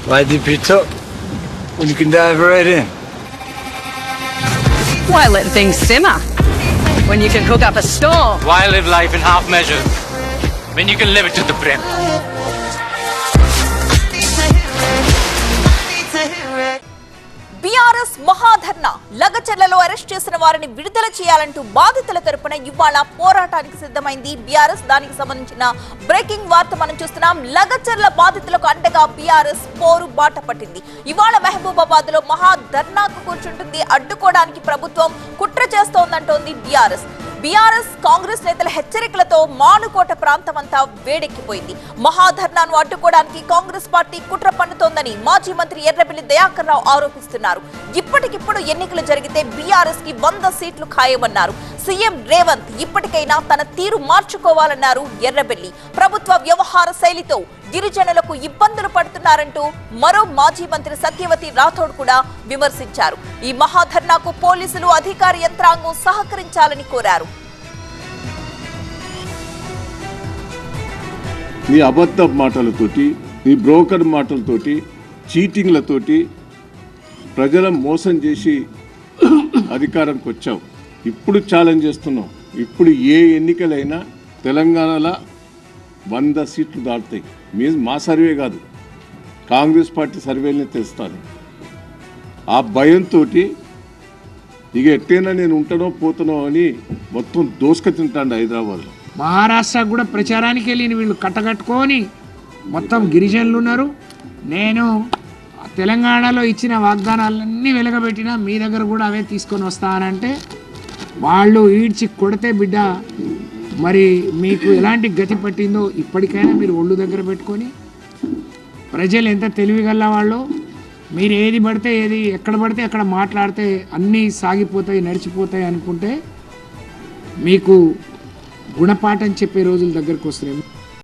Why dip it up when you can dive right in? Why let things simmer when you can cook up a storm? Why live life in half measures when you can live it to the brim? BRS మహాధర్నా లగచర్లలో arrest చేసిన వారిని విడుదల చేయాలంటూ బాధితుల తరపున ఇవాళ పోరాటానికి సిద్ధమైంది బీఆర్ఎస్. దానికి సంబంధించిన బ్రేకింగ్ వార్త మనం చూస్తున్నాం. లగచర్ల బాధితులకు అండగా బీఆర్ఎస్ పోరు బాట పట్టింది. ఇవాళ మహబూబాబాద్ లో మహాధర్నాకు కూర్చుంటుంది. అడ్డుకోవడానికి ప్రభుత్వం కుట్ర చేస్తోందంటోంది బీఆర్ఎస్ కాంగ్రెస్ నేతల హెచ్చరికలతో మానుకోట ప్రాంతమంతా వేడెక్కిపోయింది. మహాధర్నాను అడ్డుకోవడానికి కాంగ్రెస్ పార్టీ కుట్ర పన్నుతోందని మాజీ మంత్రి ఎర్రబెల్లి దయాకర్ రావు ఆరోపిస్తున్నారు. ఇప్పటికిప్పుడు ఎన్నికలు జరిగితే బీఆర్ఎస్ కి 100 సీట్లు ఖాయమన్నారు. సీఎం రేవంత్ ఇప్పటికైనా తన తీరు మార్చుకోవాలన్నారు ఎర్రబెల్లి. ప్రభుత్వ వ్యవహార శైలితో గిరిజనులకు ఇబ్బందులు పడుతున్నారంటూ మరో మాజీ మంత్రి సత్యవతి రాథోడ్ కూడా విమర్శించారు. ఈ మహాధర్నాకు పోలీసులు అధికార యంత్రాంగం సహకరించాలని కోరారు. నీ అబద్ధ మాటలతోటి, నీ బ్రోకర్ మాటలతోటి, చీటింగ్లతోటి ప్రజలను మోసం చేసి అధికారానికి వచ్చావు. ఇప్పుడు ఛాలెంజ్ చేస్తున్నావు. ఇప్పుడు ఏ ఎన్నికలైనా తెలంగాణలో 100 సీట్లు దాటుతాయి. మా సర్వే కాదు, కాంగ్రెస్ పార్టీ సర్వేలనే తెలుస్తాను. ఆ భయంతో ఇక ఎట్టైనా నేను ఉంటానో పోతానో అని మొత్తం దోసుక తింటాండి హైదరాబాద్లో. మహారాష్ట్రకు కూడా ప్రచారానికి వెళ్ళిన వీళ్ళు కట్టకట్టుకొని మొత్తం గిరిజనులు ఉన్నారు. నేను తెలంగాణలో ఇచ్చిన వాగ్దానాలన్నీ వెలగబెట్టినా మీ దగ్గర కూడా అవే తీసుకొని వస్తానంటే వాళ్ళు ఈడ్చి కొడితే బిడ్డ మరి మీకు ఎలాంటి గతి పట్టిందో ఇప్పటికైనా మీరు ఒళ్ళు దగ్గర పెట్టుకొని, ప్రజలు ఎంత తెలివిగల వాళ్ళు, మీరు ఏది పడితే ఏది ఎక్కడ పడితే అక్కడ మాట్లాడితే అన్నీ సాగిపోతాయి నడిచిపోతాయి అనుకుంటే మీకు గుణపాఠం చెప్పే రోజుల దగ్గరకు వస్తున్నాయి.